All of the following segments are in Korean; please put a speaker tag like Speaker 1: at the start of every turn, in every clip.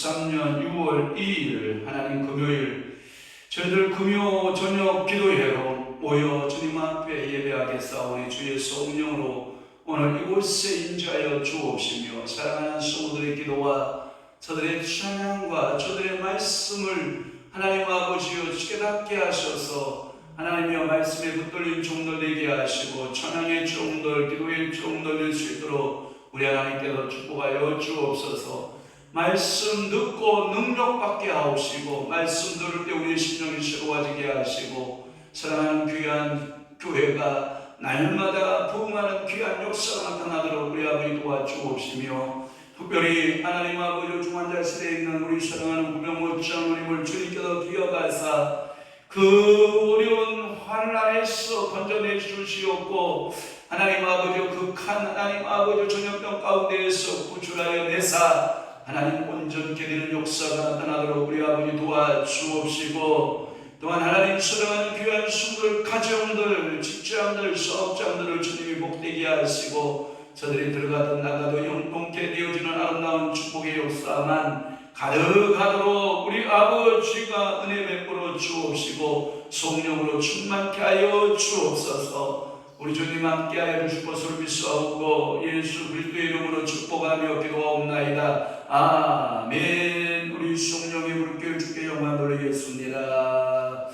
Speaker 1: 2023년 6월 2일 하나님 금요일 저희들 금요 저녁 기도회로 모여 주님 앞에 예배하겠사오니 주의 성령으로 오늘 이곳에 임재하여 주옵시며 사랑하는 성도들의 기도와 저들의 찬양과 저들의 말씀을 하나님 아버지여 깨닫게 하셔서 하나님의 말씀에 붙들린 종들 되게 하시고 찬양의 종들, 기도의 종들 될 수 있도록 우리 하나님께서 축복하여 주옵소서. 말씀 듣고 능력받게 하옵시고 말씀 들을 때 우리의 심령이 새로워지게 하시고 사랑하는 귀한 교회가 날마다 부흥하는 귀한 역사가 나타나도록 우리 아버지 도와주옵시며 특별히 하나님 아버지 중환자실에 있는 우리 사랑하는 구명모 장로님을 주님께서 기억하사 그 어려운 환난에서 건져내 주시옵고 하나님 아버지 극한 하나님 아버지 전염병 가운데에서 구출하여 내사 하나님 온전케 되는 역사가 나타나도록 우리 아버지 도와주옵시고 또한 하나님 사랑하는 귀한 성도들 가정들 직장들 사업장들을 주님이 복되게 하시고 저들이 들어가든 나가도 영통케 되어지는 아름다운 축복의 역사만 가득하도록 우리 아버지가 은혜 베풀어 주옵시고 성령으로 충만케 하여 주옵소서. 우리 주님 함께 하여 주실 것을 믿사옵고 예수 그리스도의 이름으로 축복하며 기도하옵나이다. 아멘. 우리 성령의 물결 주께 영광 돌리겠습니다.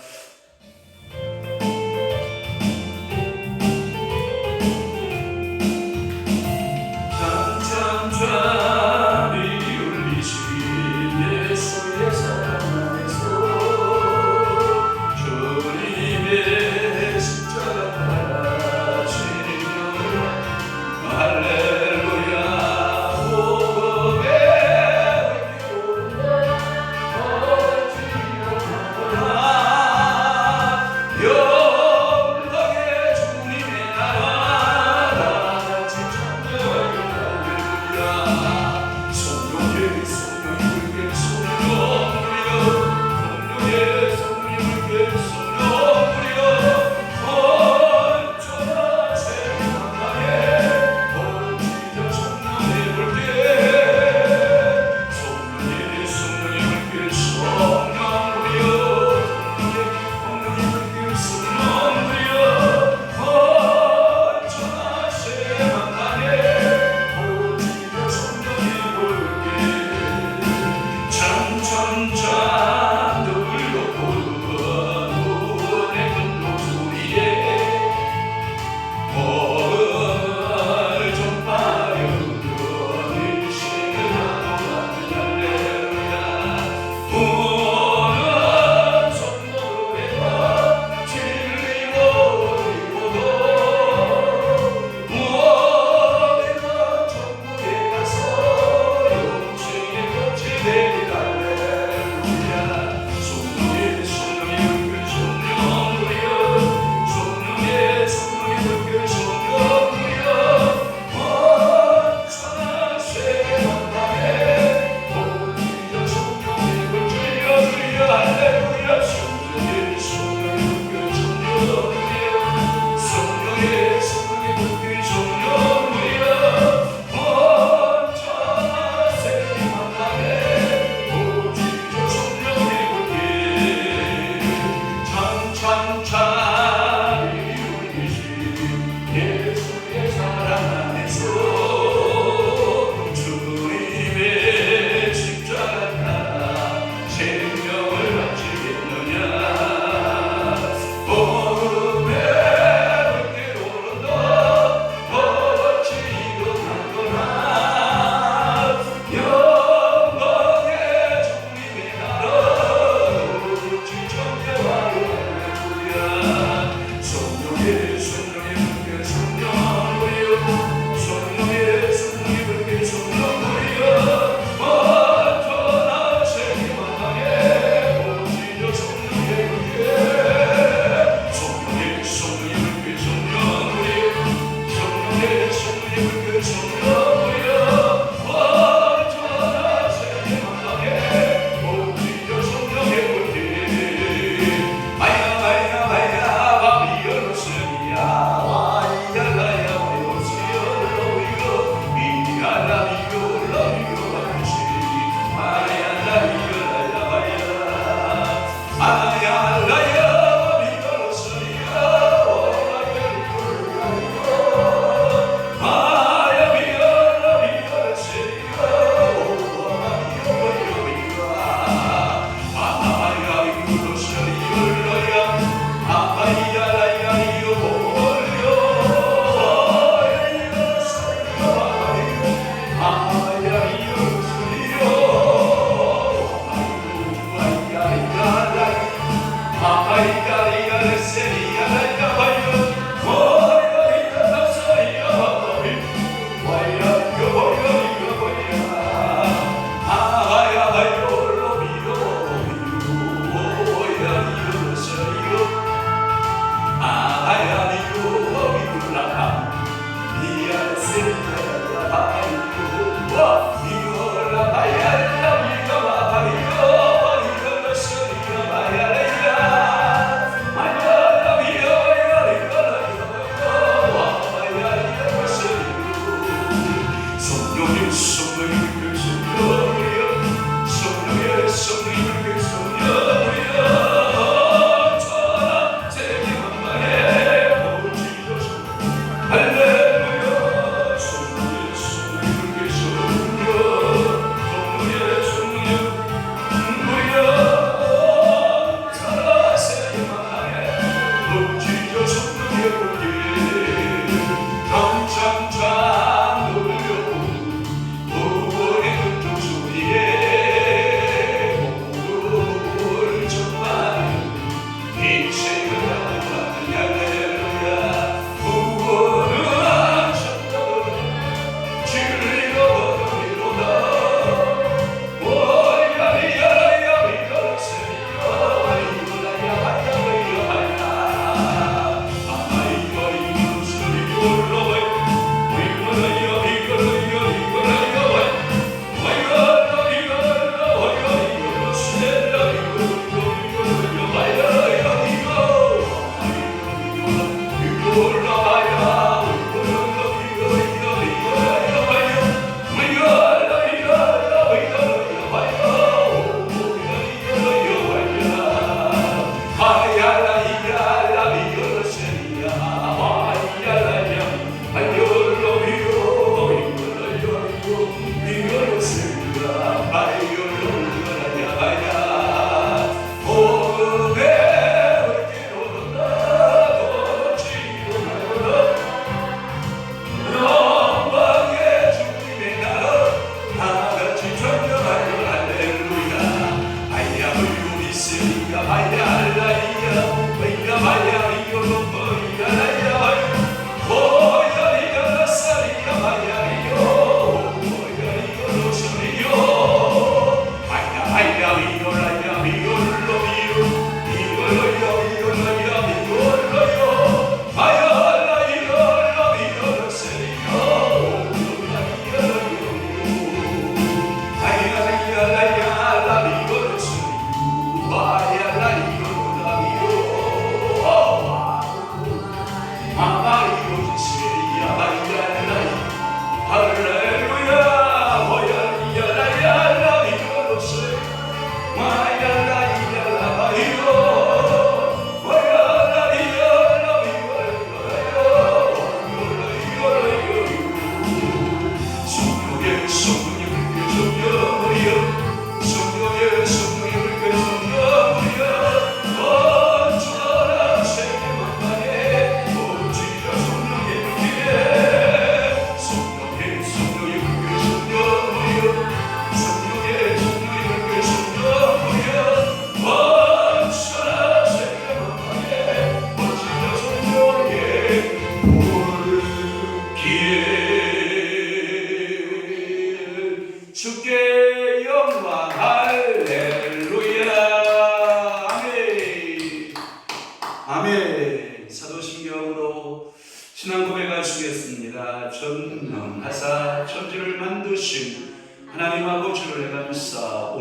Speaker 2: 할렐루야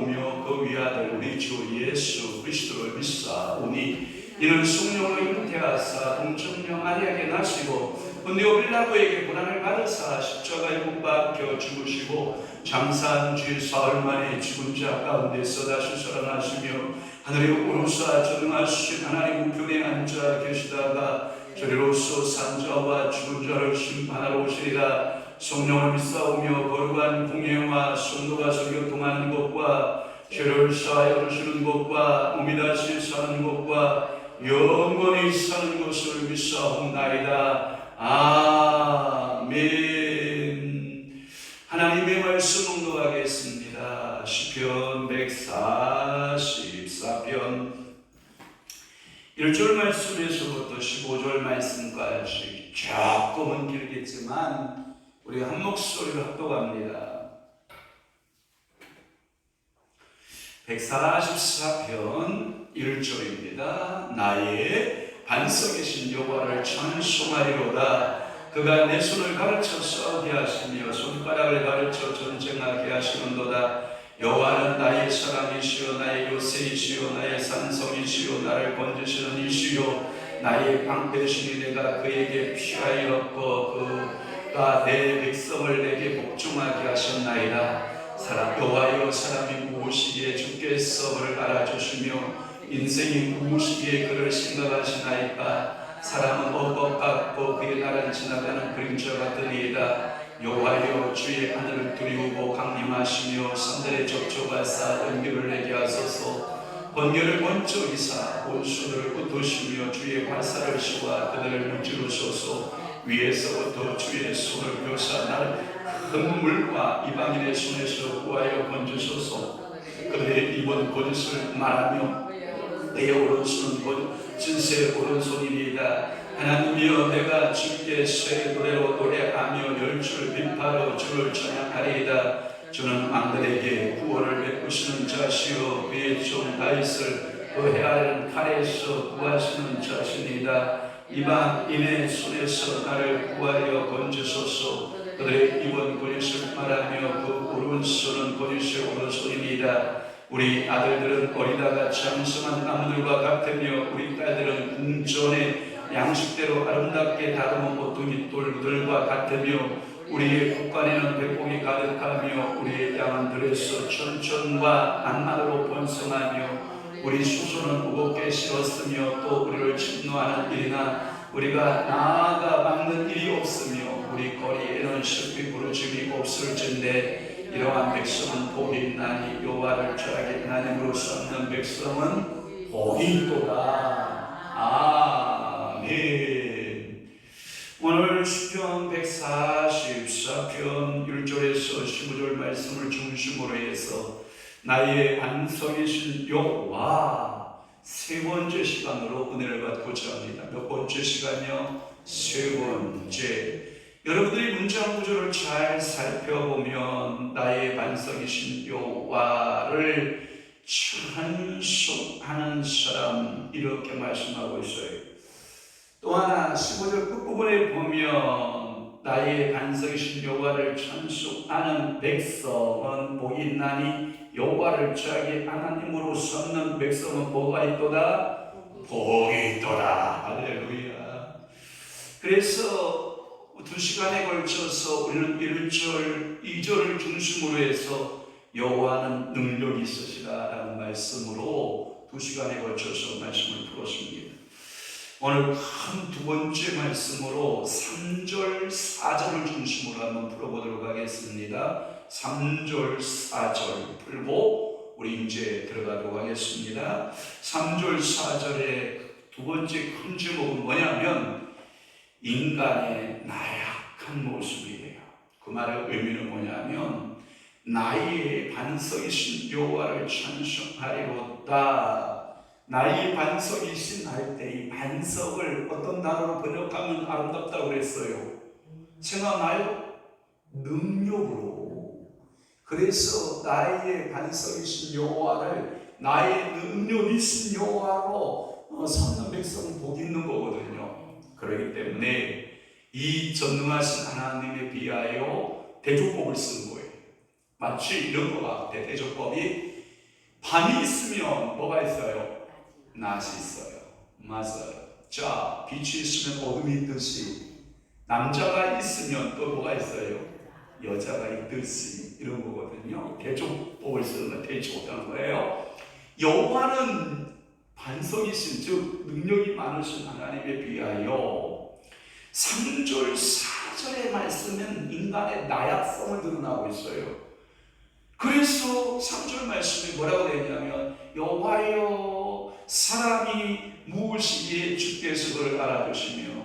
Speaker 1: 믿사오며 그 위아들 우리 주 예수 그리스도를 믿사오니 이는 성령으로 잉태하사 동정녀 마리아에게 나시고 본디오 빌라도에게 고난을 받으사 십자가에 못 박혀 죽으시고 장사한 지 사흘 만에 죽은 자 가운데서 다시 살아나시며 하늘에 오르사 전능하신 하나님 우편에 앉아 계시다가 저리로서 산자와 죽은 자를 심판하러 오시리라. 성령을 믿사오며 거룩한 공예와 성도가 성교통하는 것과 죄를 사하여 주시는 것과 몸이 다시 사는 것과 영원히 사는 것을 믿사옵나이다. 아멘. 하나님의 말씀 낭독하겠습니다. 시편 144편 1절 말씀에서부터 15절 말씀까지 조금은 길겠지만 우리 한 목소리로 합독합니다. 144편 1절입니다. 나의 반석이신 여호와를 찬송하리로다. 그가 내 손을 가르쳐 싸우게 하시며 손가락을 가르쳐 전쟁하게 하시는도다. 여호와는 나의 사랑이시요 나의 요새이시요 나의 산성이시요 나를 건지시는 이시요 나의 방패시니 내가 그에게 피하였고 그가 내 백성을 내게 복종하게 하셨나이다. 여호와여 사람이 무엇이기에 주께서 그를 알아주시며 인생이 무엇이기에 그를 생각하시나이까. 사람은 엇것 같고 그의 날은 지나가는 그림자 같으리이다. 여호와여 주의 하늘을 두리우고 강림하시며 산들에 접촉하사 번개를 내게 하소서. 번개를 먼저 이사 온수를 흩으시며 주의 활사를 씌워 그들을 문지르소서. 위에서부터 주의 손을 묘사 나를 큰 물과 이방인의 손에서 구하여 건지소서. 그들의 입은 거짓을 말하며 내 오른손은 진세의 오른손이니이다. 하나님이여 내가 주께 새 노래로 노래하며 열줄 비파로 주를 찬양하리이다. 주는 왕들에게 구원을 베푸시는 자시요 그의 종 다윗을 그 헤아린 칼에서 구하시는 자신이다. 이방인의 손에서 나를 구하여 건지소서. 그들의 입은 거짓을 말하며 그 오른손은 거짓의 오른손이니이다. 우리 아들들은 어리다가 장성한 나무들과 같으며 우리 딸들은 궁전의 양식대로 아름답게 다듬은 모퉁이 돌들과 같으며 우리의 국간에는 백봉이 가득하며 우리의 양은 들에서 천천과 낭만으로 번성하며 우리 수소는 무겁게 실었으며 또 우리를 침노하는 일이나 우리가 나아가 막는 일이 없으며 우리 거리에는 슬피 부르짐이 없을진데 이러한 백성은 복이 있나니 여호와를 자기 하나님으로 삼는 백성은 복이 있도다. 아멘. 오늘 시편 144편 1절에서 15절 말씀을 중심으로 해서 나의 반석이신 여호와 세 번째 시간으로 은혜를 받고자 합니다. 몇 번째 시간이요? 세 번째. 여러분들이 문장 구조를 잘 살펴보면 나의 반석이신 여호와를 찬송하는 사람 이렇게 말씀하고 있어요. 또 하나 15절 끝부분에 보면 나의 반석이신 여호와를 찬송하는 백성은 복이 있나니 여호와를 자기 하나님으로 삼는 백성은 뭐가 있도다? 복이 있도다. 할렐루야. 그래서 두 시간에 걸쳐서 우리는 1절, 2절을 중심으로 해서 여호와는 능력이 있으시다라는 말씀으로 두 시간에 걸쳐서 말씀을 풀었습니다. 오늘 큰 두 번째 말씀으로 3절, 4절을 중심으로 한번 풀어보도록 하겠습니다. 3절, 4절 풀고 우리 이제 들어가도록 하겠습니다. 3절, 4절의 두 번째 큰 제목은 뭐냐면 인간의 나약한 모습이에요. 그 말의 의미는 뭐냐면 나의 반석이신 여호와를 찬송하리로다. 나의 반석이신 할 때 이 반석을 어떤 단어로 번역하면 아름답다고 그랬어요. 생각나요? 능력으로. 그래서 나의 반석이신 여호와를 나의 능력이신 여호와로 삼는 백성은 복 있는 거거든요. 그렇기 때문에 이 전능하신 하나님에 비하여 대조법을 쓴 거예요. 마치 이런 것 같아. 대조법이 밤이 있으면 뭐가 있어요? 낮이 있어요. 맞아요. 자, 빛이 있으면 어둠이 있듯이 남자가 있으면 또 뭐가 있어요? 여자가 있듯이 이런 거거든요. 대조법을 쓰는 대조하는 거예요. 여호와는 반석이신 즉 능력이 많으신 하나님에 비하여 3절 4절의 말씀은 인간의 나약성을 드러나고 있어요. 그래서 3절 말씀이 뭐라고 되냐면 여호와여 사람이 무엇이기에 주께서 그를 알아주시며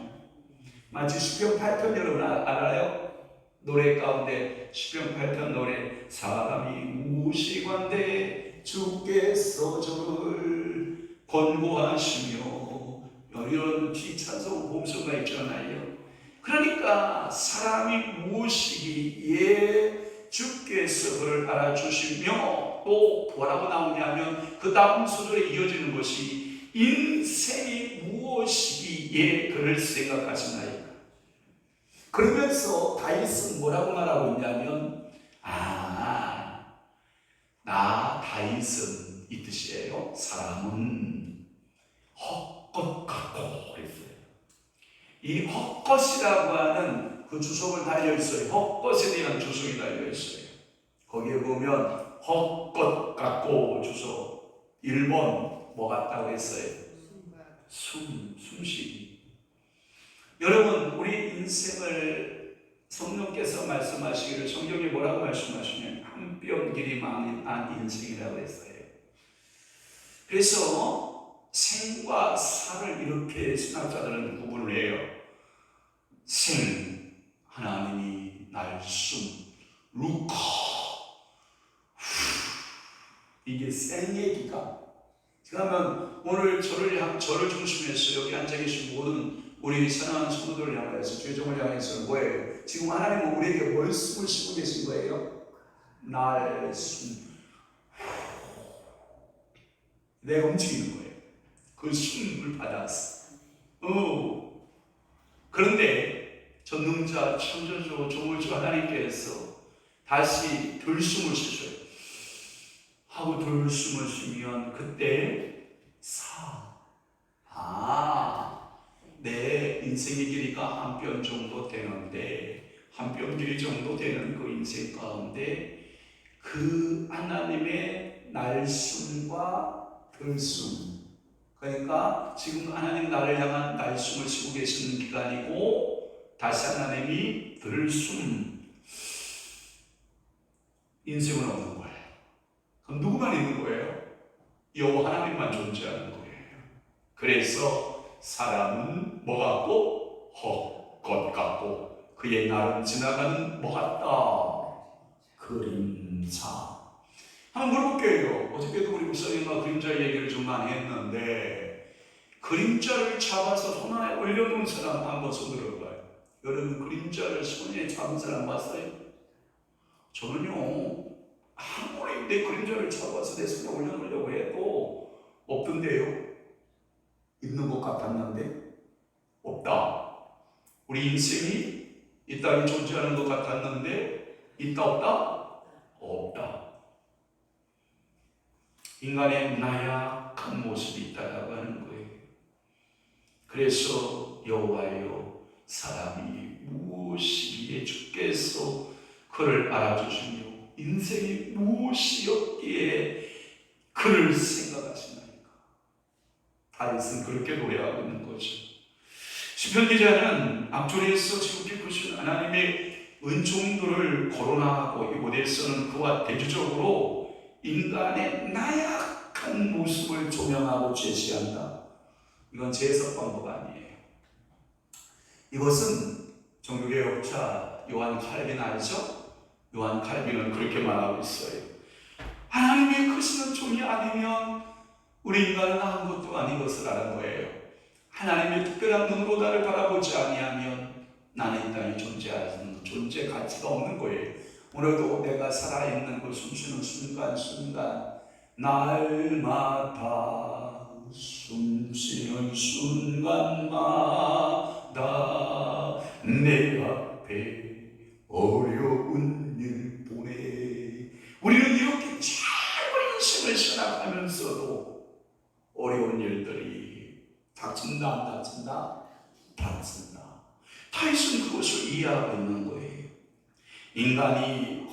Speaker 1: 마치 시편 8편 여러분 알아요? 노래 가운데 시편 8편 노래 사람이 무엇이건대 주께서 저를 권고하시며 이런 뒤찬송 봄소가 있잖아요. 그러니까 사람이 무엇이기에 주께서 그를 알아주시며 또 뭐라고 나오냐면 그 다음 소절에 이어지는 것이 인생이 무엇이기에 그를 생각하시나이까. 그러면서 다윗은 뭐라고 말하고 있냐면 나 다윗은 이 뜻이에요. 사람은 헛것 같고 그랬어요. 이 헛것이라고 하는 그 주석을 달려있어요. 헛것에 대한 주석이 달려있어요. 거기에 보면 헛것 같고 주석 1번 뭐 같다고 했어요? 숨쉬기. 여러분 우리 인생을 성령께서 말씀하시기를 성경이 뭐라고 말씀하시냐면 한 뼘 길이 많은 인생이라고 했어요. 그래서 생과 사를 이렇게 신학자들은 구분을 해요. 생, 하나님이 날숨, 루카, 이게 생의 기간. 그러면 오늘 저를 중심해서 여기 앉아 계신 모든 우리 사랑하는 성도들을 향해서 죄종을 향해서 뭐예요? 지금 하나님은 우리에게 뭘 숨을 쉬고 계신 거예요? 날숨. 내가 움직이는 거예요. 그 숨을 받았어. 그런데 전능자, 창조주, 조물주 하나님께서 다시 들숨을 쉬셔요. 하고 들숨을 쉬면 그때 내 인생의 길이가 한 뼘 정도 되는데 한 뼘 길이 정도 되는 그 인생 가운데 그 하나님의 날숨과 들숨, 그러니까 지금 하나님 나를 향한 날숨을 쉬고 계시는 기간이고 다시 하나님이 들숨, 인생은 없는 거예요. 그럼 누구만 있는 거예요? 여호와 하나님만 존재하는 거예요. 그래서 사람은 뭐 같고 헛것 같고 그의 날은 지나가는 뭐 같다? 그림자. 한번 물어볼게요. 어저께도 우리 목사님과 그림자 얘기를 좀 많이 했는데 그림자를 잡아서 손 안에 올려놓은 사람 한번 손 들어봐요. 여러분 그림자를 손에 잡은 사람 봤어요? 저는요 아무리 내 그림자를 잡아서 내 손에 올려놓으려고 해도 없던데요. 있는 것 같았는데 없다. 우리 인생이 이 땅에 존재하는 것 같았는데 있다 없다? 없다. 인간의 나약한 모습이 있다라고 하는 거예요. 그래서 여호와여 사람이 무엇이기에 주께서 그를 알아주시며 인생이 무엇이었기에 그를 생각하시나이까. 다윗은 그렇게 노래하고 있는 거죠. 시편 기자는 앞줄에서 지극히 크신 하나님의 은총들을 거론하고 이곳에서는 그와 대조적으로 인간의 나약한 모습을 조명하고 제시한다. 이건 제 해석 방법 아니에요. 이것은 종교개혁자 요한 칼빈 알죠? 요한 칼빈은 그렇게 말하고 있어요. 하나님의 크신 은총이 아니면 우리 인간은 아무것도 아닌 것을 아는 거예요. 하나님의 특별한 눈으로 나를 바라보지 아니하면 나는 이 땅에 존재하는 존재 가치가 없는 거예요. 오늘도 내가 살아있는 그 숨쉬는 순간순간 날마다 숨쉬는 순간마다 내 앞에 어려운 일 보내. 우리는 이렇게 짧은 하나님을 생각하면서도 어려운 일들이 닥친다 안 닥친다? 닥친다. 다윗은 그것을 이해하고 있는 거예요. 인간이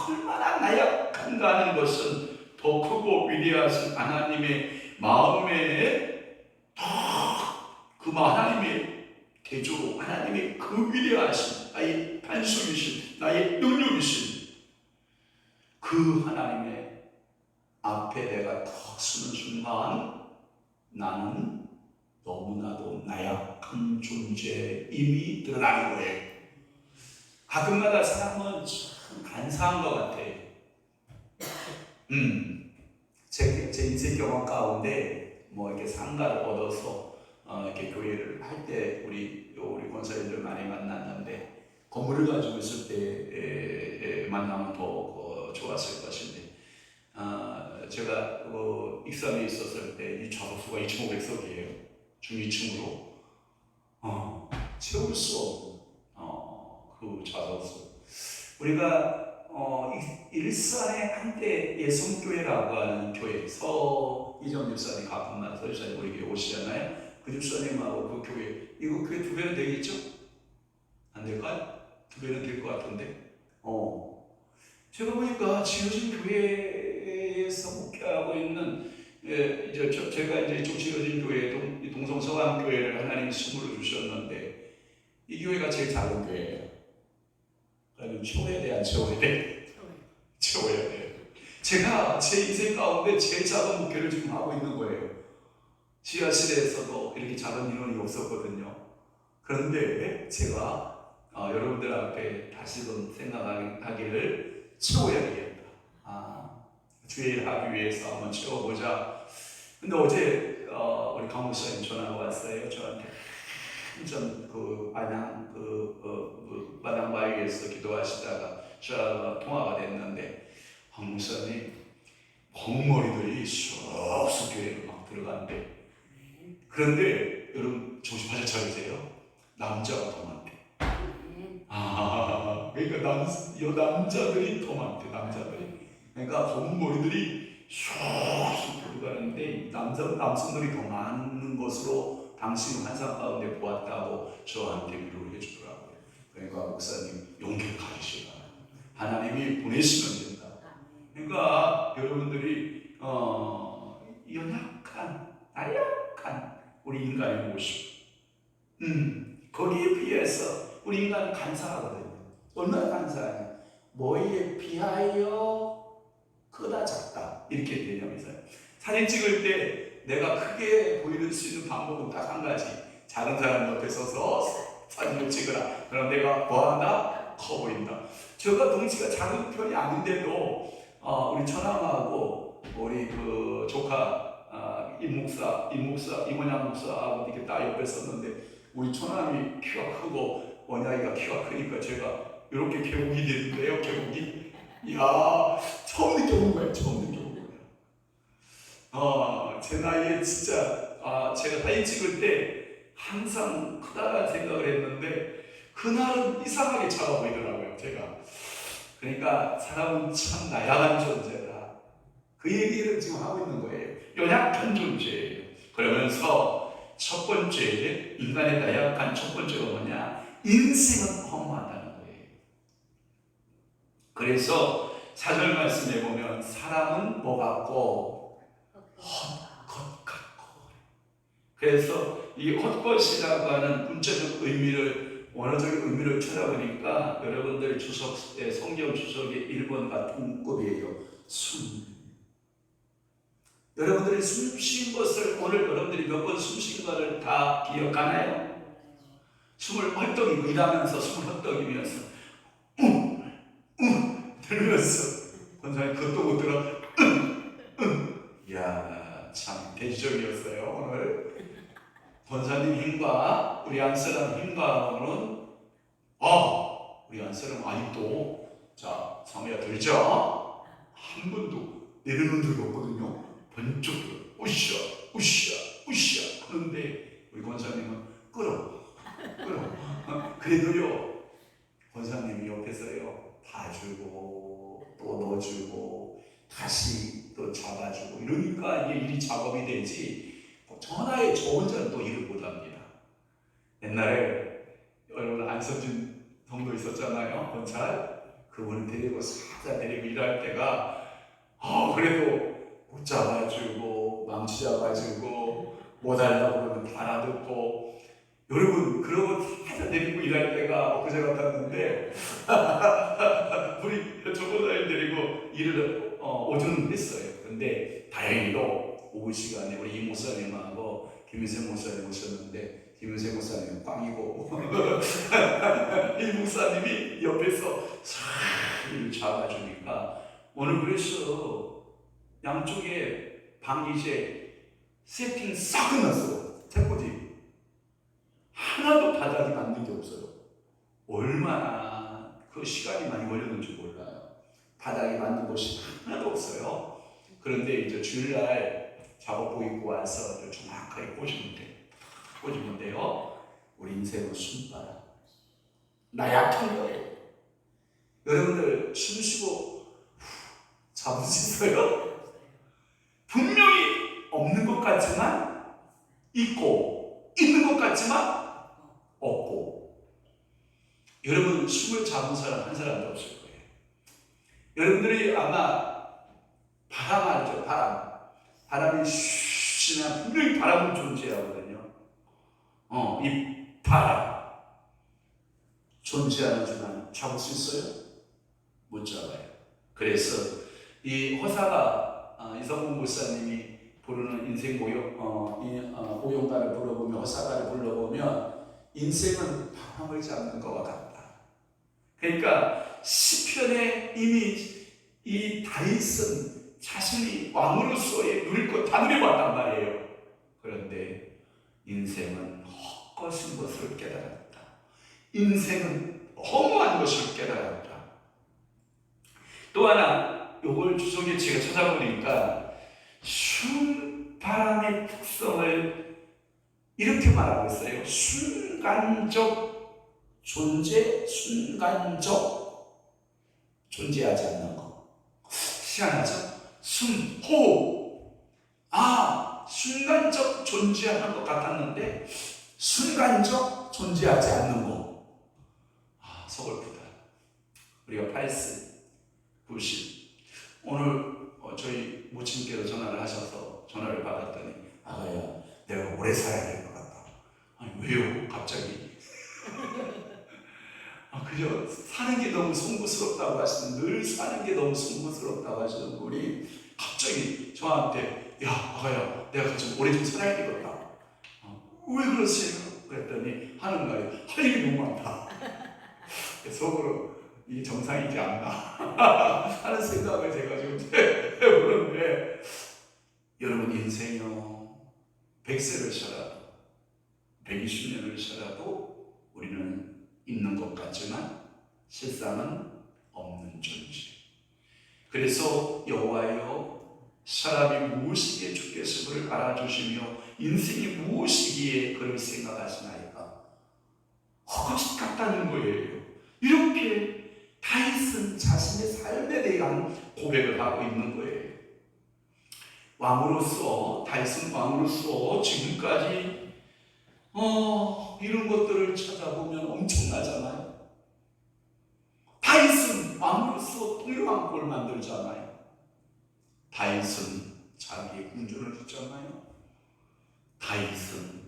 Speaker 1: 얼마나 나약한가 하는 것은 더 크고 위대하신 하나님의 마음에 그 하나님의 대조로 하나님의 그 위대하신 나의 반석이신 나의 능력이신 그 하나님의 앞에 내가 턱 서는 순간 나는 너무나도 나약한 존재임이 드러나는 거예요. 가끔마다 사람은 참 간사한 것 같아요. 제 인생 경험 가운데 뭐 이렇게 상가를 얻어서 이렇게 교회를 할 때 우리 권사님들 많이 만났는데 건물을 가지고 있을 때 만나면 더 좋았을 것인데 제가 익산에 있었을 때 이 좌석수가 2,500석이에요. 중2층으로 채울 수 없는 그 좌석수. 우리가 일산에 한때 예성교회라고 하는 교회 서이정 집사님 가끔만 서집사님 우리 교회 오시잖아요. 그 집사님하고 그 교회 이거 교회 2배는 되겠죠? 안 될까요? 2배는 될 것 같은데 제가 보니까 지어진 교회에서 목회하고 있는 제가 이제 좀 지어진 교회 동성서강교회를 하나님이 선물로 주셨는데 이 교회가 제일 작은 교회예요. 그래서 채워야 돼, 안 채워야 돼? 채워야 돼요. 제가 제 인생 가운데 제일 작은 목회를 지금 하고 있는 거예요. 지하실에서도 이렇게 작은 인원이 없었거든요. 그런데 제가 여러분들 앞에 다시금 생각하기를 채워야 되겠다. 주의 일 하기 위해서 한번 채워보자. 근데 어제 우리 강 목사님 전화가 왔어요. 저한테 좀 마당 바위에서 기도하시다가 저 통화가 됐는데 강 목사님 벙머리들이 쑥쑥 교회로 막 들어간대. 그런데 여러분 조심하셔 차리세요. 남자가 더 많대. 그러니까 남자들이 더 많대. 남자들이. 그러니까 벙머리들이 쑥쑥 들어가는데 남성들이 더 많은 것으로 당신은 환상 가운데 보았다고 저한테 위로를 해주더라고요. 그러니까 목사님 용기를 가지시라. 하나님이 보내시면 된다. 그러니까 여러분들이 나약한 우리 인간의 모습 거기에 비해서 우리 인간은 간사하거든요. 얼마나 간사하냐. 뭐에 비하여 크다 작다 이렇게 개념이죠. 사진 찍을 때 내가 크게 보일 수 있는 방법은 딱 한 가지. 작은 사람 옆에 서서 사진을 찍으라. 그럼 내가 뭐한다? 커 보인다. 제가 덩치가 작은 편이 아닌데도 우리 처남하고 우리 그 조카 이모양 목사하고 이렇게 딱 옆에 섰는데 우리 처남이 키가 크고 원양이가 키가 크니까 제가 이렇게 계곡이 되는데요. 계곡이 이야 처음 느껴본 거예요. 제 나이에 진짜 제가 사진 찍을 때 항상 크다라는 생각을 했는데 그날은 이상하게 작아 보이더라고요. 제가. 그러니까 사람은 참 나약한 존재다. 그 얘기를 지금 하고 있는 거예요. 연약한 존재예요. 그러면서 첫 번째 인간의 나약한 첫 번째가 뭐냐? 인생은 허무하다는 거예요. 그래서 4절 말씀에 보면 사람은 뭐 같고 헛것 같고. 그래서 이 헛것이라고 하는 문자적 의미를 원어적인 의미를 찾아보니까 여러분들 성경 주석의 1번과 동급이에요. 여러분들이 숨 쉰 것을 오늘 여러분들이 몇 번 숨 쉰 것을 다 기억하나요? 숨을 헐떡이고 일하면서 숨을 헐떡이면서 들으면서 권사님 그것도 못 들어 이야 참 대지적이었어요. 오늘 권사님 힘과 우리 안사람 힘과는 우리 안사람 아직도 자 사모야 들죠? 한 번도 내려놓은 적이 없거든요. 번쩍 우쌰 하는데 우리 권사님은 끌어 그래도요 권사님이 옆에서요 봐주고 또 넣어주고 다시 또 잡아주고 이러니까 이게 일이 작업이 되지, 전화에 저 혼자는 또 일을 못합니다. 옛날에 여러분 안서준 성도 있었잖아요. 검찰. 그분을 데리고 사자 데리고 일할 때가 그래도 못 잡아주고 망치 잡아주고 뭐 달라고 그러면 다 알아듣고, 여러분 그러고 사자 데리고 일할 때가 그제 같았는데 우리 조보사님 데리고 일을 오전은 했어요. 근데 다행히도 오후 시간에 우리 이 목사님하고 김인생 목사님 오셨는데, 김인생 목사님은 꽝이고 이 목사님이 옆에서 싹 일을 잡아주니까 오늘 그래서 양쪽에 방기제 세팅 싹 끝났어. 책꽂이 하나도 바닥이 만든 게 없어요. 얼마나 그 시간이 많이 걸렸는지 몰라요. 바닥이 만든 곳이 하나도 없어요. 그런데 이제 주일날 작업복 입고 와서 정확하게 꽂으면 돼요. 우리 인생은 숨바람. 나 약한 거예요. 여러분들 숨 쉬고 잡을 수 있어요? 분명히 없는 것 같지만 있고, 있는 것 같지만 없고. 여러분 숨을 잡은 사람 한 사람도 없을 거예요. 여러분들이 아마 바람 알죠? 바람이 쉬면 분명히 바람은 존재하거든요. 이 바람 존재하지만 잡을 수 있어요? 못 잡아요. 그래서 이 허사가 이성훈 목사님이 부르는 인생 고용가를 불러보면, 허사가를 불러보면 인생은 바람을 잡는 것과 같다. 그러니까 시편에 이미 이 다윗은 자신이 왕으로서의 누릴 것 다 누려봤단 말이에요. 그런데 인생은 헛것인 것을 깨달았다. 인생은 허무한 것을 깨달았다. 또 하나, 요걸 주석에 제가 찾아보니까 바람의 특성을 이렇게 말하고 있어요. 순간적 존재, 순간적 존재하지 않는 것. 희한하죠? 호흡. 순간적 존재하는 것 같았는데 순간적 존재하지 않는 것. 서글프다. 우리가 80, 90. 오늘 저희 모친께서 전화를 하셔서 전화를 받았더니, 아가야, 내가 오래 살아야 될 것 같다. 아니 왜요? 갑자기. 그저 사는 게 너무 송구스럽다고 하시는, 늘 사는 게 너무 송구스럽다고 하시는 분이 갑자기 저한테, 야 아가야, 내가 좀 오래 좀 살아야 되겠다. 왜 그러세요? 그랬더니 하는 말이, 할 일이 너무 많다. 속으로 이게 정상이지 않나 하는 생각을 제가 지금 해보는데, 여러분 인생이요, 100세를 살아도 120년을 살아도 우리는 있는 것 같지만 실상은 없는 존재. 그래서 여호와여, 사람이 무엇이기에 주께서 그를 알아주시며 인생이 무엇이기에 그를 생각하시나이까? 헛것 같다는 거예요. 이렇게 다윗은 자신의 삶에 대한 고백을 하고 있는 거예요. 다윗은 왕으로서 지금까지 이런 것들을 찾아보면 엄청나잖아요. 다윗은 왕으로서 통일왕국을 만들잖아요. 다윗은 자기의 궁전을 짓잖아요. 다윗은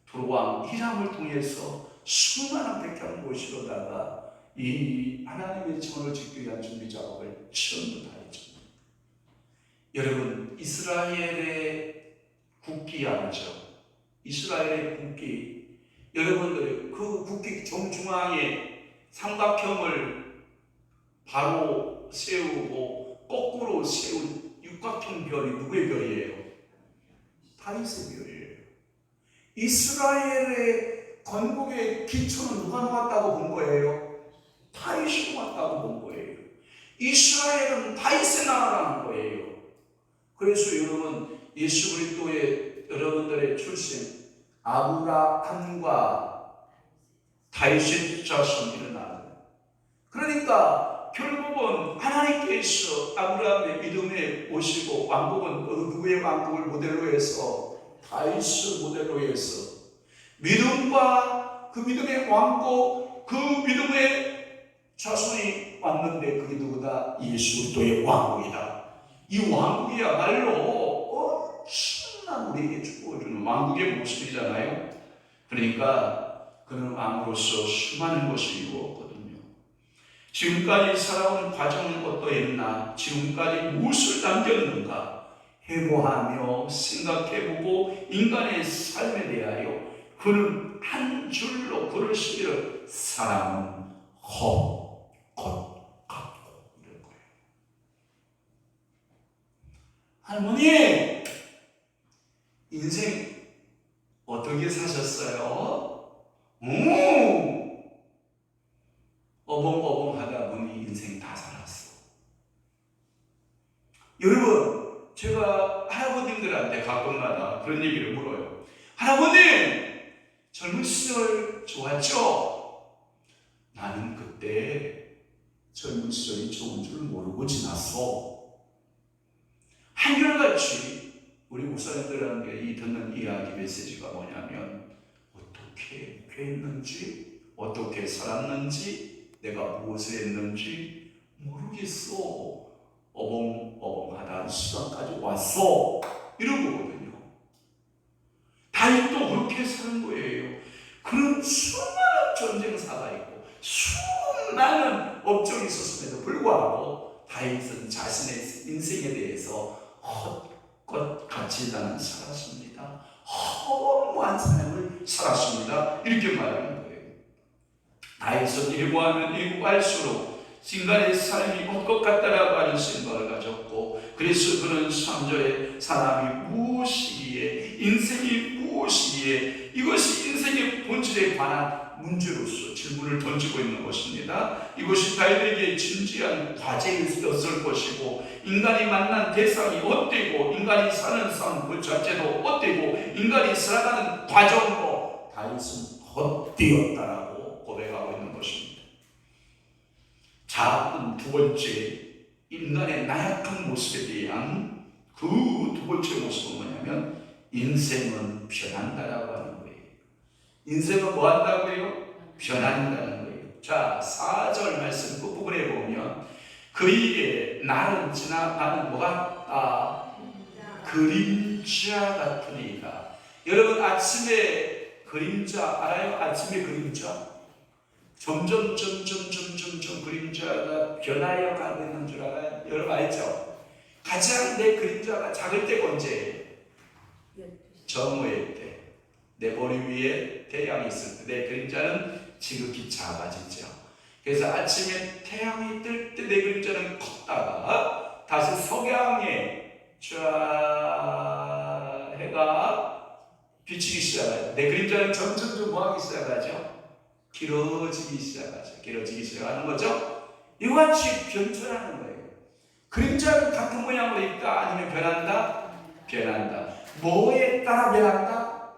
Speaker 1: 두로왕 히람을 통해서 수많은 백향 모시로다가 이 하나님의 전을 짓기 위한 준비 작업을 처음부터 했죠. 여러분, 이스라엘의 국기 알죠? 이스라엘의 국기, 여러분들 그 국기 정중앙에 삼각형을 바로 세우고 거꾸로 세운 육각형 별이 누구의 별이에요? 다윗의 별이에요. 이스라엘의 건국의 기초는 누가 놓았다고 본 거예요? 다윗이 놓았다고 본 거예요. 이스라엘은 다윗의 나라라는 거예요. 그래서 여러분, 예수 그리스도의 여러분들의 출신 아브라함과 다윗의 자손 일어나는, 그러니까 결국은 하나님께서 아브라함의 믿음에 오시고 왕국은 누구의 왕국을 모델로 해서 다윗을 모델로 해서 믿음과 그 믿음의 왕국, 그 믿음의 자손이 왔는데 그게 누구다? 예수 그리스도의 왕국이다. 이 왕국이야말로 엄청난 우리에게 축복을 주는 왕국의 모습이잖아요. 그러니까 그는 왕으로서 수많은 것을 이루었거든요. 지금까지 살아온 과정은 어떠했나? 지금까지 무엇을 남겼는가? 해보하며 생각해보고 인간의 삶에 대하여 그는 한 줄로 글을 쓰기를 사람은 헛, 것 같고 이럴 거예요. 할머니, 인생 어떻게 사셨어요? 어벙어벙 하다 보니 인생 다 살았어. 여러분, 제가 할아버님들한테 가끔마다 그런 얘기를 물어요. 할아버님, 젊은 시절 좋았죠? 나는 그때 젊은 시절이 좋은 줄 모르고 지났어. 한결같이 우리 목사님들한테 이 듣는 이야기 메시지가 뭐냐면 어떻게 했는지, 어떻게 살았는지, 내가 무엇을 했는지 모르겠어. 어벙어벙하다 시간까지 왔어. 이런 거거든요. 다윗도 그렇게 사는 거예요. 그런 수많은 전쟁사가 있고 수많은 업적이 있었음에도 불구하고 다윗은 자신의 인생에 대해서 헛것같이 나는 살았습니다. 허무한 삶을 살았습니다. 이렇게 말하는 거예요. 다윗은 일구하면 일구할수록 인간의 삶이 헛것 같다라고 하는 생각을 가졌고, 그래서 그는 3절에 사람이 무엇이기에, 인생이 무엇이기에, 이것이 인생의 본질에 관한 문제로서 질문을 던지고 있는 것입니다. 이것이 다윗에게 진지한 과제였을 것이고, 인간이 만난 대상이 어때고, 인간이 사는 삶 그 자체도 어때고, 인간이 살아가는 과정으로 다윗은 헛되었다라고 고백하고 있는 것입니다. 자, 두 번째, 인간의 나약한 모습에 대한 그 두 번째 모습은 뭐냐면 인생은 변한다라고 하는 거예요. 인생은 뭐 한다고요? 변한다는 거예요. 자, 4절 말씀 끝부분에 보면 그에게 날은 지나가는 뭐가 그림자 같으니까. 여러분, 아침에 그림자 알아요? 아침에 그림자 점점 그림자가 변하여 가고 있는 줄 알아요? 여러분 알죠? 가장 내 그림자가 작을 때가 언제예요? 정오일 때. 내 머리 위에 태양이 있을 때 내 그림자는 지극히 작아지죠. 그래서 아침에 태양이 뜰 때 내 그림자는 컸다가 다시 석양에 쫙 해가 비치기 시작해요. 내 그림자는 점점 뭐하기 시작하죠? 길어지기 시작하죠. 길어지기 시작하는 거죠. 이와 같이 변천하는 거예요. 그림자는 같은 모양으로 있다? 아니면 변한다? 변한다. 뭐에 따라 변한다?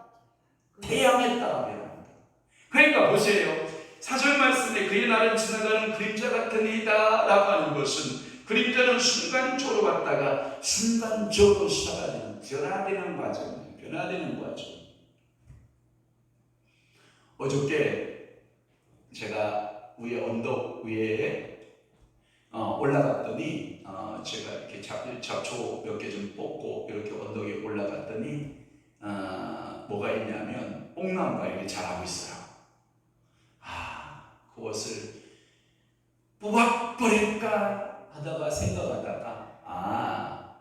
Speaker 1: 태양에 따라 변한다. 그러니까 보세요. 4절 말씀에 그의 날은 지나가는 그림자 같은 이다 라고 하는 것은 그림자는 순간적으로 왔다가 순간적으로 사라지는 변화되는 과정이에요. 변화되는 과정. 어저께 제가 위에 언덕 위에 올라갔더니 제가 이렇게 잡초 몇 개 좀 뽑고 이렇게 언덕 위에 올라갔더니 뭐가 있냐면 뽕나무가 이렇게 자라고 있어요. 그것을 뽑아버릴까 하다가 생각하다가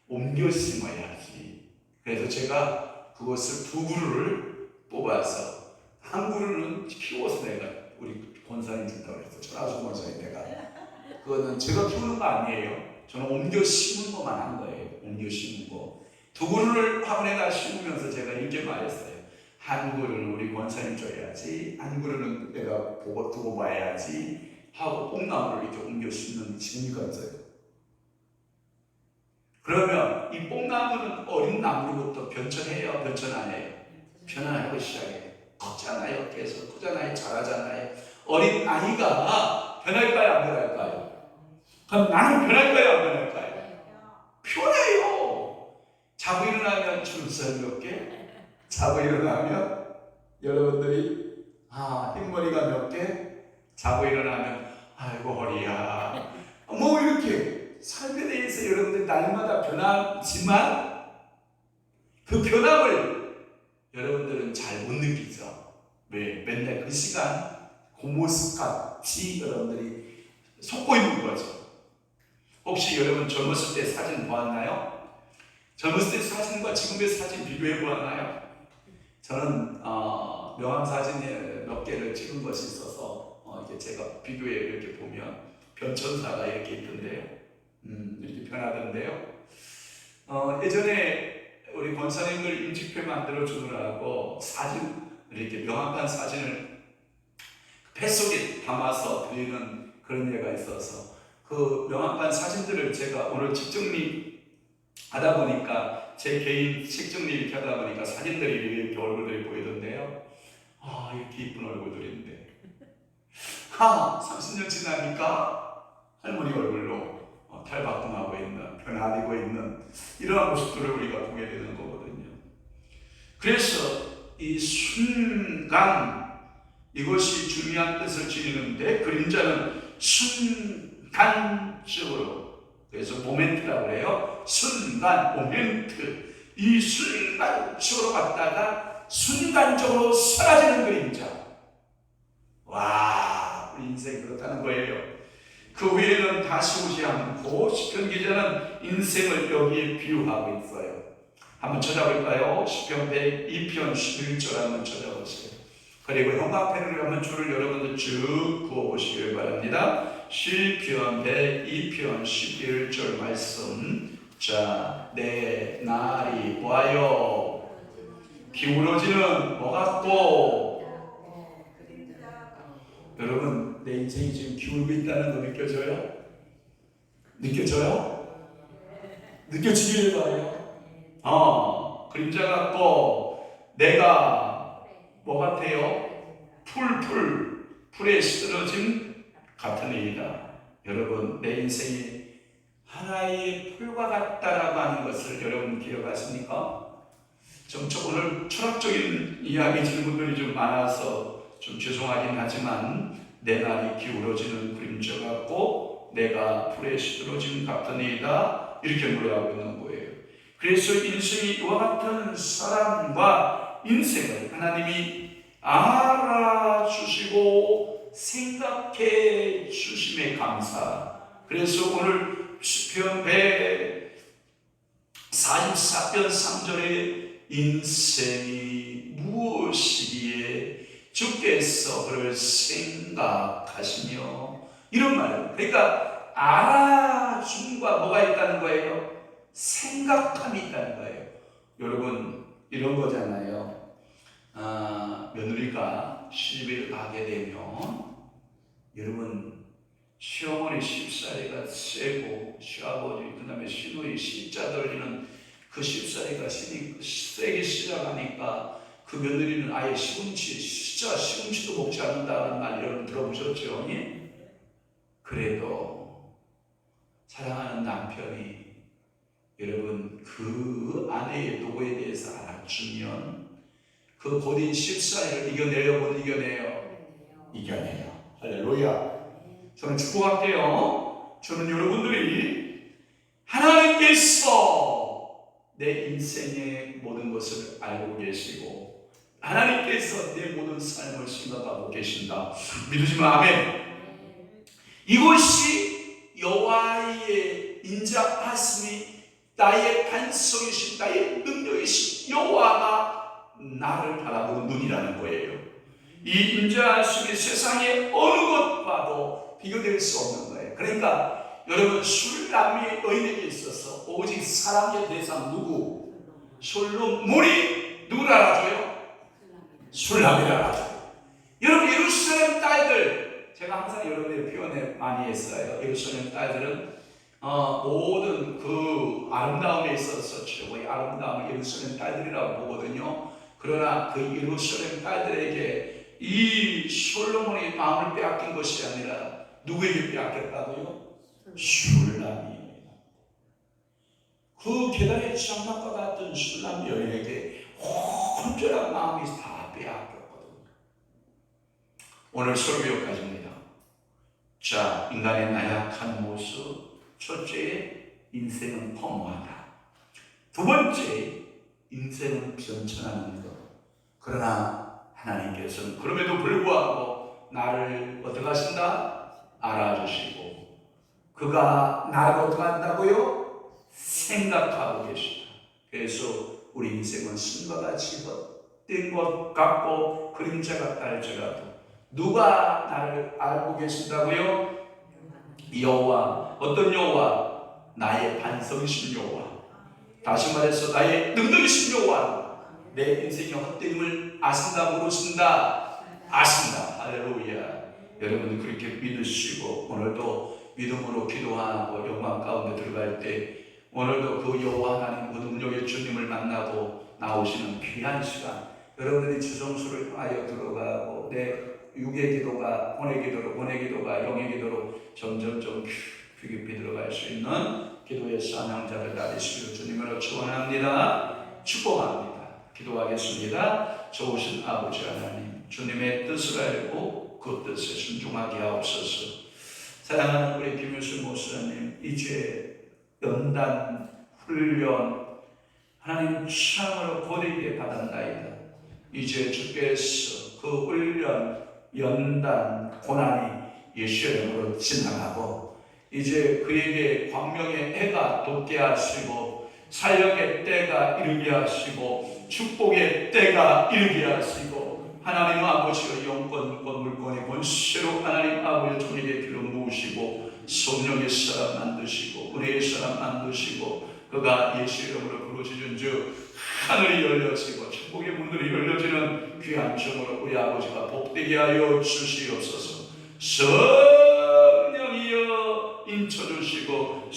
Speaker 1: 옮겨 심어야지. 그래서 제가 그것을 두 그루를 뽑아서 한 그루는 키워서 내가 우리 권사님 준다고 했어. 전하수 권사님 내가. 그거는 제가 키우는 거 아니에요. 저는 옮겨 심은 것만 한 거예요. 옮겨 심은 거. 두 그루를 화분에다 심으면서 제가 이렇게 말했어요. 한 그루는 우리 권사님 줘야지, 한 그루는 내가 두고 봐야지 하고 뽕나무를 이렇게 옮겨 심는 지금이 있어요. 그러면 이 뽕나무는 어린 나무로부터 변천해요? 변천 안 해요? 변화하기 시작해요. 컸잖아요. 계속 크잖아요. 자라잖아요. 어린 아이가 변할까요? 안 변할까요? 그럼 나는 변할까요? 안 변할까요? 변해요. 자고 일어나면 주름살 몇 개? 자고 일어나면 여러분들이 흰머리가 몇 개? 자고 일어나면 아이고 허리야. 뭐 이렇게 삶에 대해서 여러분들 날마다 변하지만 그 변함을 여러분들은 잘 못 느끼죠. 왜? 맨날 그 시간 그 모습같이 여러분들이 속고 있는 거죠. 혹시 여러분 젊었을 때 사진 보았나요? 젊었을 때 사진과 지금의 사진 비교해 보았나요? 저는 명함 사진 몇 개를 찍은 것이 있어서 이렇게 제가 비교해 이렇게 보면 변천사가 이렇게 있던데요. 이렇게 변하던데요. 예전에 우리 권사님들 임직표 만들어 주느라고 사진 이렇게 명함판 사진을 뱃속에 담아서 드리는 그런 예가 있어서 그 명함판 사진들을 제가 오늘 직정리 하다 보니까 제 개인 책정리 이렇게 하다 보니까 사진들이 이렇게 얼굴들이 보이던데요. 이렇게 이쁜 얼굴들인데 30년 지나니까 할머니 얼굴로 탈바꿈하고 있는, 변화되고 있는 이러한 모습들을 우리가 보게 되는 거거든요. 그래서 이 순간 이것이 중요한 뜻을 지니는데 그림자는 순간적으로, 그래서 모멘트라고 그래요. 순간, 모멘트. 이 순간적으로 갔다가 순간적으로 사라지는 그림자. 와, 우리 인생이 그렇다는 거예요. 그 후에는 다시 오지 않고 시편 기자는 인생을 여기에 비유하고 있어요. 한번 찾아볼까요? 시편 102편 11절 한번 찾아보세요. 그리고 형광펜으로 한번 줄을 여러분들 쭉 그어보시길 바랍니다. 시편 102편 11절 말씀. 자, 내 날이 와요. 기울어지는 뭐 같고. 여러분, 내 인생이 지금 기울고 있다는 거 느껴져요? 느껴져요? 느껴지길 바라요. 그림자 같고 내가 뭐 같아요? 풀에 쓰러진 같은 이이다. 여러분, 내 인생이 하나의 풀과 같다라고 하는 것을 여러분 기억하십니까? 좀 오늘 철학적인 이야기 질문들이 좀 많아서 좀 죄송하긴 하지만 내 날이 기울어지는 그림자 같고 내가 풀에 쓰러진 같은 이이다, 이렇게 노래하고 있는 거예요. 그래서 인생이 이와 같은 사람과 인생을 하나님이 알아주시고 생각해 주심에 감사. 그래서 오늘 시편 144편 3절에 인생이 무엇이기에 주께서 그를 생각하시며, 이런 말. 그러니까 알아줌과 뭐가 있다는 거예요? 생각함이 있다는 거예요. 여러분, 이런 거잖아요. 며느리가 시집을 가게 되면 여러분, 시어머니 십사리가 세고 시아버지 그 다음에 시누이 시자 들리는 그 십사리가 세기 시작하니까 그 며느리는 아예 시금치도 먹지 않는다는 말 여러분 들어보셨죠? 그래도 사랑하는 남편이 여러분 그 아내의 노고에 대해서 알아주면 그 고된 십사리를 이겨내요? 못 이겨내요? 이겨내요. 할렐루야. 저는 축복할게요. 저는 여러분들이 하나님께서 내 인생의 모든 것을 알고 계시고 하나님께서 내 모든 삶을 생각하고 계신다 믿으시면 아멘. 이것이 여호와의 인자하심이 나의 반석이신 나의 능력이신 여호와가 나를 바라보는 눈이라는 거예요. 이 인자하심이 세상의 어느 것과도 비교될 수 없는 거예요. 그러니까 여러분, 술람이 의인에게 있어서 오직 사랑의 대상 누구? 솔로몬이 누구를 알아줘요? 술람이를 알아줘요. 여러분, 예루살렘 딸들, 제가 항상 여러분의 표현에 많이 했어요. 예루살렘 딸들은 모든 그 아름다움에 있어서 최고의 아름다움을 예루살렘 딸들이라고 보거든요. 그러나 그 예루살렘 딸들에게 이 솔로몬의 마음을 빼앗긴 것이 아니라 누구에게 빼앗겼다고요? 술람이 그 계단의 장막과 같은 술람 여인에게 온전한 마음이 다 빼앗겼거든요. 오늘 설교까지입니다. 자, 인간의 나약한 모습. 첫째, 인생은 허무하다. 두 번째, 인생은 변천하는 것. 그러나 하나님께서는 그럼에도 불구하고 나를 어떻게 하신다? 알아주시고 그가 나를 어떻게 한다고요? 생각하고 계시다. 그래서 우리 인생은 신과 같이 헛된 것 같고 그림자 같다 할지라도 누가 나를 알고 계신다고요? 여호와. 어떤 여호와? 나의 반석이신 여호와. 다시 말해서 나의 능력이신 여호와. 내 인생의 헛됨을 아신다 모르신다? 아신다. 할렐루야. 여러분 그렇게 믿으시고 오늘도 믿음으로 기도하고 영광 가운데 들어갈 때 오늘도 그 여호와 하나님 그 능력의 주님을 만나고 나오시는 귀한 시간, 여러분들이 지성소를 향하여 들어가고 내 육의 기도가 혼의 기도로, 혼의 기도가 영의 기도로 점점 깊이 들어갈 수 있는 기도의 사명자들 되시기를 주님으로 축원합니다. 축복합니다. 기도하겠습니다. 좋으신 아버지 하나님, 주님의 뜻을 알고 그 뜻에 순종하게 하옵소서. 사랑하는 우리 김유수 목사님, 이제 연단, 훈련, 하나님 창으로 고되게 받았나이다. 이제 주께서 그 훈련, 연단, 고난이 예수의 이름으로 지나가고 이제 그에게 광명의 해가 돋게 하시고 사역의 때가 이르게 하시고 축복의 때가 이르게 하시고 하나님 아버지의 영권, 물권의 권세로 하나님 아버지 종에게 길을 모으시고 성령의 사람 만드시고 은혜의 사람 만드시고 그가 예수 이름으로 부르짖은 즉 하늘이 열려지고 축복의 문들이 열려지는 귀한 점으로 우리 아버지가 복되게 하여 주시옵소서. 성령이여 인쳐주시고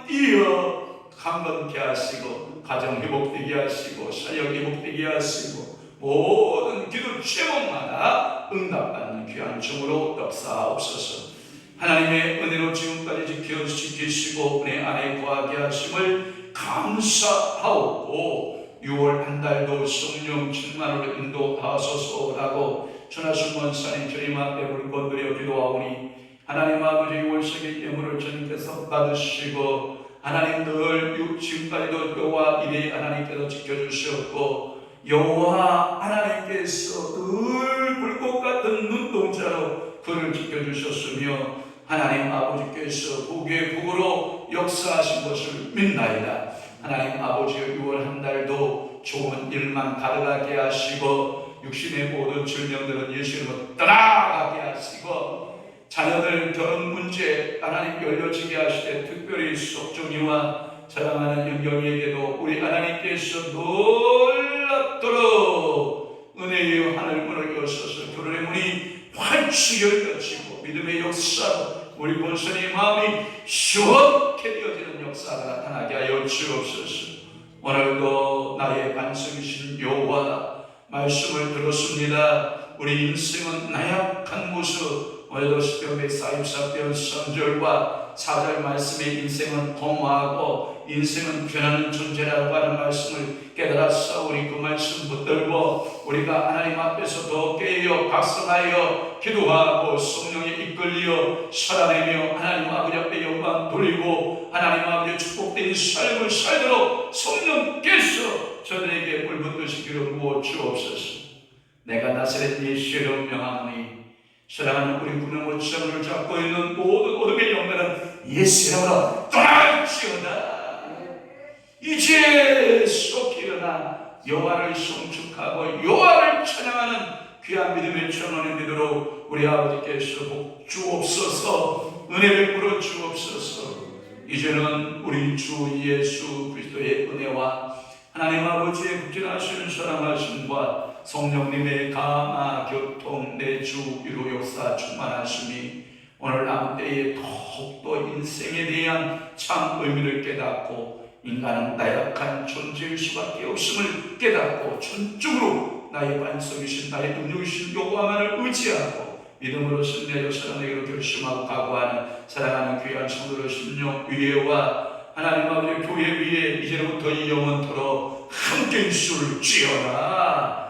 Speaker 1: 성령이여 강건케 하시고 가정 회복되게 하시고 사역 회복되게 하시고 모든 기도 제목마다 응답받는 귀한 점으로 역사하옵소서. 하나님의 은혜로 지금까지 지켜주시고 은혜 안에 거하게 하심을 감사하옵고 6월 한 달도 성령 충만으로 인도하소서라고 전하신 원사님 주님 앞에 물건드려 기도하오니 하나님 아버지 6월석의 예물을 주님께서 받으시고 하나님 늘 지금까지도 여호와 이레 하나님께서 지켜주셨고 여호와 하나님께서 늘 불꽃 같은 눈동자로 그를 지켜주셨으며 하나님 아버지께서 북의 북으로 역사하신 것을 믿나이다. 하나님 아버지의 6월 한 달도 좋은 일만 가득하게 하시고 육신의 모든 질병들은 예수님을 떠나가게 하시고 자녀들 결혼 문제 하나님 열려지게 하시되 특별히 속정이와 사랑하는 영경이에게도 우리 하나님께서 놀랍도록 은혜의 하늘문을 여셔서 결혼의 문이 활짝 열려지고 믿음의 역사로 우리 본선의 마음이 시원케 되어지는 역사가 나타나게 하여 주옵소서. 오늘도 나의 반석이신 여호와 말씀을 들었습니다. 우리 인생은 나약한 모습 오늘도 시편 144편 3절과 4절 말씀에 인생은 허무하고 인생은 변하는 존재라고 하는 말씀을 깨달았사오니 그 말씀 붙들고 우리가 하나님 앞에서 더 깨어 각성하여 기도하고 성령에 이끌려 살아내며 하나님 아버지 앞에 영광 돌리고 하나님 아버지의 축복된 삶을 살도록 성령께서 저들에게 불붙으시기를 부어 주옵소서. 내가 나사렛 예수로 명하노니 사랑하는 우리 구명의 점을 잡고 있는 모든 어둠의 영들은 예수 이름으로 떠날지어다. 이제 속 일어나 여호와를 송축하고 여호와를 찬양하는 귀한 믿음의 천원이 되도록 우리 아버지께서 복 주옵소서. 은혜를 베풀어 주옵소서. 이제는 우리 주 예수 그리스도의 은혜와 하나님 아버지의 극진하신 사랑하심과 성령님의 감화 교통 내주 위로 역사 충만하심이 오늘 남은 때에 더욱더 인생에 대한 참 의미를 깨닫고 인간은 나약한 존재일 수밖에 없음을 깨닫고 전적으로 나의 반석이신 나의 능력이신 여호와만을 의지하고 믿음으로 승리하여 사랑하기로 결심하고 각오하는 사랑하는 귀한 성도들 심령 위에와 하나님 아버지 교회 위에 이제로부터 이 영원토록 함께 있을지어다.